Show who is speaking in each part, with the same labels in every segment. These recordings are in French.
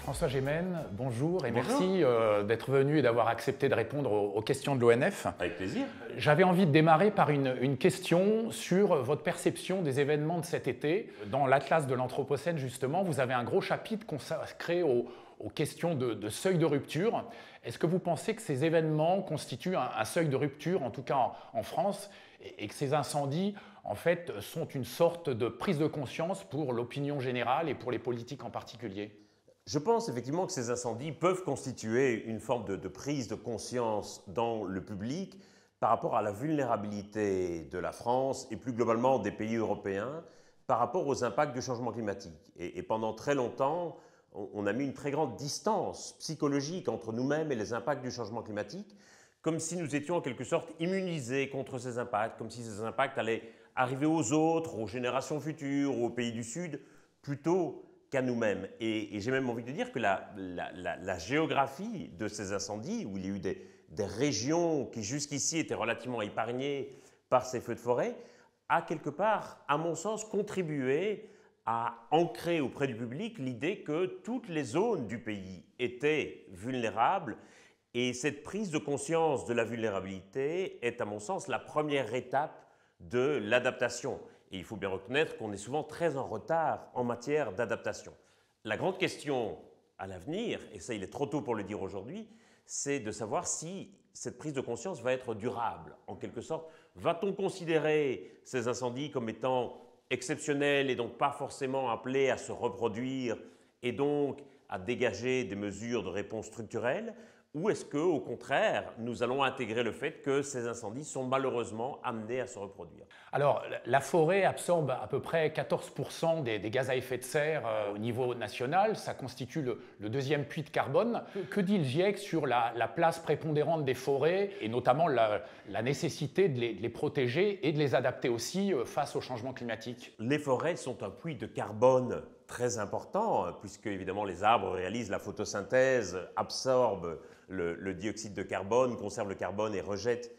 Speaker 1: François Gémen, bonjour et
Speaker 2: Bonjour.
Speaker 1: merci d'être venu et d'avoir accepté de répondre aux questions de l'ONF.
Speaker 2: Avec plaisir.
Speaker 1: J'avais envie de démarrer par une question sur votre perception des événements de cet été. Dans l'Atlas de l'Anthropocène, justement, vous avez un gros chapitre consacré aux questions de seuil de rupture. Est-ce que vous pensez que ces événements constituent un seuil de rupture, en tout cas en France, et que ces incendies, en fait, sont une sorte de prise de conscience pour l'opinion générale et pour les politiques en particulier ?
Speaker 2: Je pense effectivement que ces incendies peuvent constituer une forme de prise de conscience dans le public par rapport à la vulnérabilité de la France et plus globalement des pays européens par rapport aux impacts du changement climatique. Et pendant très longtemps, on a mis une très grande distance psychologique entre nous-mêmes et les impacts du changement climatique, comme si nous étions en quelque sorte immunisés contre ces impacts, comme si ces impacts allaient arriver aux autres, aux générations futures, aux pays du Sud, plutôt qu'à nous-mêmes. Et j'ai même envie de dire que la géographie de ces incendies, où il y a eu des régions qui jusqu'ici étaient relativement épargnées par ces feux de forêt, a quelque part, à mon sens, contribué à ancrer auprès du public l'idée que toutes les zones du pays étaient vulnérables. Et cette prise de conscience de la vulnérabilité est, à mon sens, la première étape de l'adaptation. Et il faut bien reconnaître qu'on est souvent très en retard en matière d'adaptation. La grande question à l'avenir, et ça il est trop tôt pour le dire aujourd'hui, c'est de savoir si cette prise de conscience va être durable. En quelque sorte, va-t-on considérer ces incendies comme étant exceptionnels et donc pas forcément appelés à se reproduire et donc à dégager des mesures de réponse structurelle, ou est-ce qu'au contraire, nous allons intégrer le fait que ces incendies sont malheureusement amenés à se reproduire?
Speaker 1: Alors, la forêt absorbe à peu près 14% des gaz à effet de serre au niveau national. Ça constitue le deuxième puits de carbone. Que dit le GIEC sur la place prépondérante des forêts et notamment la nécessité de les protéger et de les adapter aussi face au changement climatique?
Speaker 2: Les forêts sont un puits de carbone très important, puisque évidemment les arbres réalisent la photosynthèse, absorbent le dioxyde de carbone, conservent le carbone et rejettent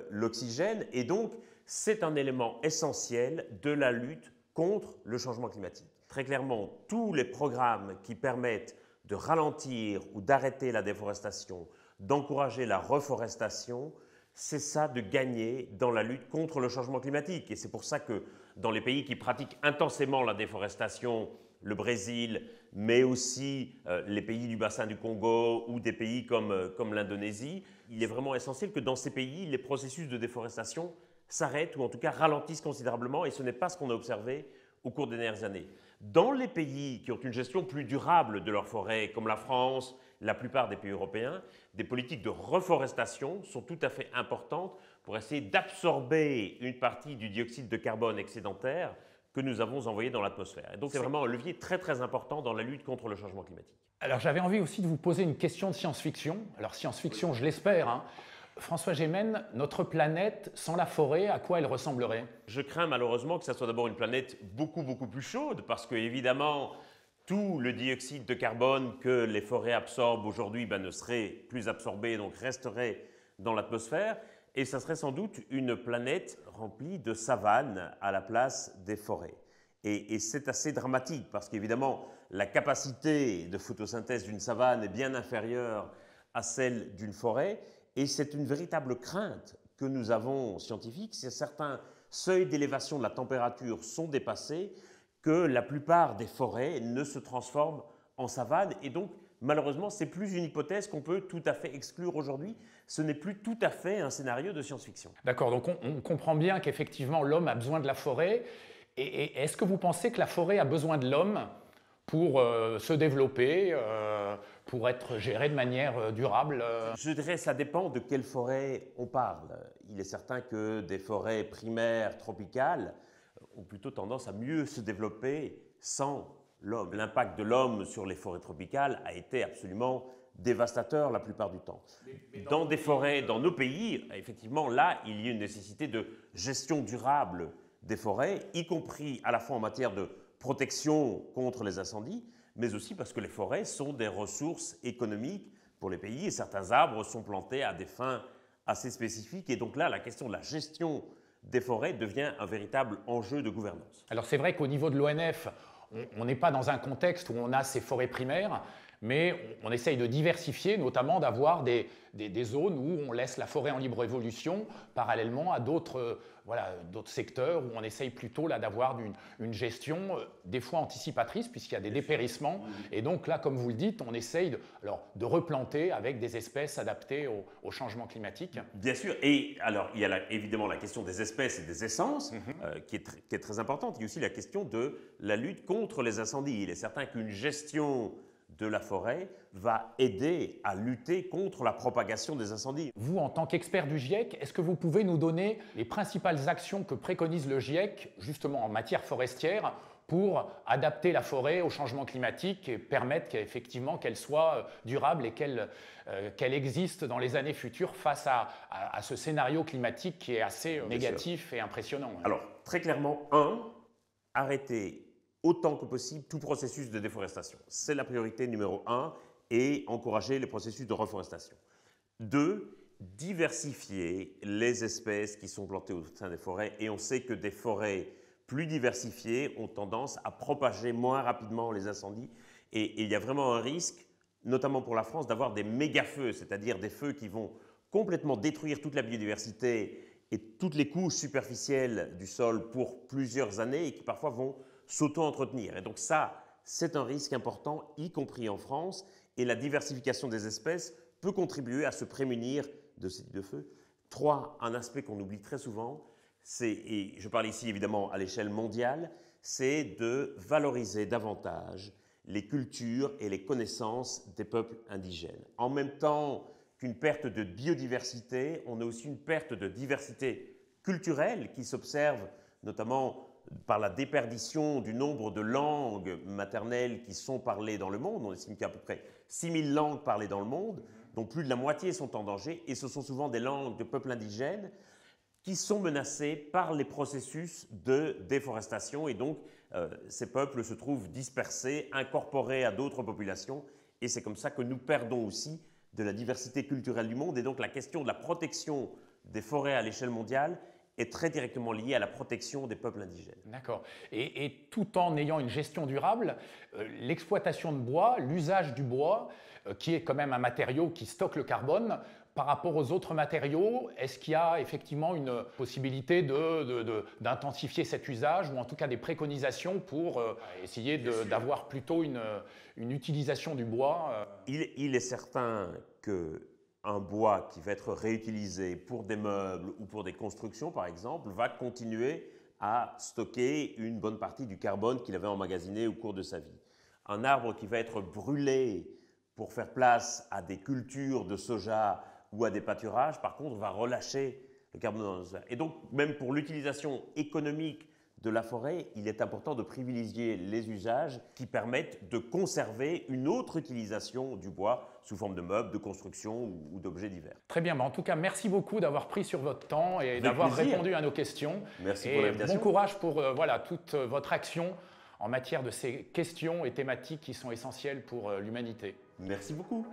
Speaker 2: l'oxygène. Et donc, c'est un élément essentiel de la lutte contre le changement climatique. Très clairement, tous les programmes qui permettent de ralentir ou d'arrêter la déforestation, d'encourager la reforestation, c'est ça de gagner dans la lutte contre le changement climatique. Et c'est pour ça que dans les pays qui pratiquent intensément la déforestation, le Brésil, mais aussi les pays du bassin du Congo ou des pays comme l'Indonésie, il est vraiment essentiel que dans ces pays, les processus de déforestation s'arrêtent ou en tout cas ralentissent considérablement, et ce n'est pas ce qu'on a observé au cours des dernières années. Dans les pays qui ont une gestion plus durable de leurs forêts, comme la France, la plupart des pays européens, des politiques de reforestation sont tout à fait importantes pour essayer d'absorber une partie du dioxyde de carbone excédentaire que nous avons envoyé dans l'atmosphère. Et donc c'est vraiment un levier très très important dans la lutte contre le changement climatique.
Speaker 1: Alors j'avais envie aussi de vous poser une question de science-fiction. Alors science-fiction, je l'espère, hein. François Gémen, notre planète sans la forêt, à quoi elle ressemblerait?
Speaker 2: Je crains malheureusement que ça soit d'abord une planète beaucoup plus chaude, parce que évidemment tout le dioxyde de carbone que les forêts absorbent aujourd'hui ne serait plus absorbé, donc resterait dans l'atmosphère. Et ça serait sans doute une planète remplie de savanes à la place des forêts. Et c'est assez dramatique parce qu'évidemment, la capacité de photosynthèse d'une savane est bien inférieure à celle d'une forêt. Et c'est une véritable crainte que nous avons scientifique. Si certains seuils d'élévation de la température sont dépassés, que la plupart des forêts ne se transforment en savane. Et donc, malheureusement, c'est plus une hypothèse qu'on peut tout à fait exclure aujourd'hui. Ce n'est plus tout à fait un scénario de science-fiction.
Speaker 1: D'accord, donc on comprend bien qu'effectivement l'homme a besoin de la forêt. Et est-ce que vous pensez que la forêt a besoin de l'homme pour se développer, pour être gérée de manière durable?
Speaker 2: Je dirais que ça dépend de quelle forêt on parle. Il est certain que des forêts primaires tropicales ont plutôt tendance à mieux se développer sans l'homme. L'impact de l'homme sur les forêts tropicales a été absolument dévastateur la plupart du temps. Dans des forêts, dans nos pays, effectivement, là, il y a une nécessité de gestion durable des forêts, y compris à la fois en matière de protection contre les incendies, mais aussi parce que les forêts sont des ressources économiques pour les pays et certains arbres sont plantés à des fins assez spécifiques. Et donc là, la question de la gestion des forêts devient un véritable enjeu de gouvernance.
Speaker 1: Alors c'est vrai qu'au niveau de l'ONF, on n'est pas dans un contexte où on a ces forêts primaires, mais on essaye de diversifier, notamment d'avoir des zones où on laisse la forêt en libre évolution, parallèlement à d'autres secteurs où on essaye plutôt d'avoir une gestion, des fois anticipatrice, puisqu'il y a des dépérissements. Et donc là, comme vous le dites, on essaye de replanter avec des espèces adaptées au changement climatique.
Speaker 2: Bien sûr. Et alors, il y a évidemment la question des espèces et des essences, qui est très importante. Il y a aussi la question de la lutte contre les incendies. Il est certain qu'une gestion de la forêt va aider à lutter contre la propagation des incendies.
Speaker 1: Vous, en tant qu'expert du GIEC, est-ce que vous pouvez nous donner les principales actions que préconise le GIEC, justement en matière forestière, pour adapter la forêt au changement climatique et permettre qu'effectivement qu'elle soit durable et qu'elle existe dans les années futures face à ce scénario climatique qui est assez négatif et impressionnant?
Speaker 2: Alors, très clairement, arrêter autant que possible tout processus de déforestation. C'est la priorité numéro 1 et encourager les processus de reforestation. 2, diversifier les espèces qui sont plantées au sein des forêts. Et on sait que des forêts plus diversifiées ont tendance à propager moins rapidement les incendies. Et il y a vraiment un risque, notamment pour la France, d'avoir des méga-feux, c'est-à-dire des feux qui vont complètement détruire toute la biodiversité et toutes les couches superficielles du sol pour plusieurs années et qui parfois vont s'auto-entretenir. Et donc ça, c'est un risque important, y compris en France, et la diversification des espèces peut contribuer à se prémunir de ces types de feux. 3, un aspect qu'on oublie très souvent, et je parle ici évidemment à l'échelle mondiale, c'est de valoriser davantage les cultures et les connaissances des peuples indigènes. En même temps qu'une perte de biodiversité, on a aussi une perte de diversité culturelle qui s'observe notamment par la déperdition du nombre de langues maternelles qui sont parlées dans le monde. On estime qu'il y a à peu près 6000 langues parlées dans le monde, dont plus de la moitié sont en danger, et ce sont souvent des langues de peuples indigènes qui sont menacés par les processus de déforestation, et donc ces peuples se trouvent dispersés, incorporés à d'autres populations, et c'est comme ça que nous perdons aussi de la diversité culturelle du monde, et donc la question de la protection des forêts à l'échelle mondiale est très directement liée à la protection des peuples indigènes.
Speaker 1: D'accord. Et tout en ayant une gestion durable, l'exploitation de bois, l'usage du bois, qui est quand même un matériau qui stocke le carbone, par rapport aux autres matériaux, est-ce qu'il y a effectivement une possibilité d'intensifier cet usage ou en tout cas des préconisations pour essayer d'avoir plutôt une utilisation du bois?
Speaker 2: Il est certain qu'un bois qui va être réutilisé pour des meubles ou pour des constructions, par exemple, va continuer à stocker une bonne partie du carbone qu'il avait emmagasiné au cours de sa vie. Un arbre qui va être brûlé pour faire place à des cultures de soja ou à des pâturages, par contre, va relâcher le carbone dans l'atmosphère. Et donc, même pour l'utilisation économique de la forêt, il est important de privilégier les usages qui permettent de conserver une autre utilisation du bois sous forme de meubles, de construction ou d'objets divers.
Speaker 1: Très bien, en tout cas, merci beaucoup d'avoir pris sur votre temps et d'avoir répondu à nos questions.
Speaker 2: Merci pour l'invitation.
Speaker 1: Bon courage pour toute votre action en matière de ces questions et thématiques qui sont essentielles pour l'humanité.
Speaker 2: Merci beaucoup.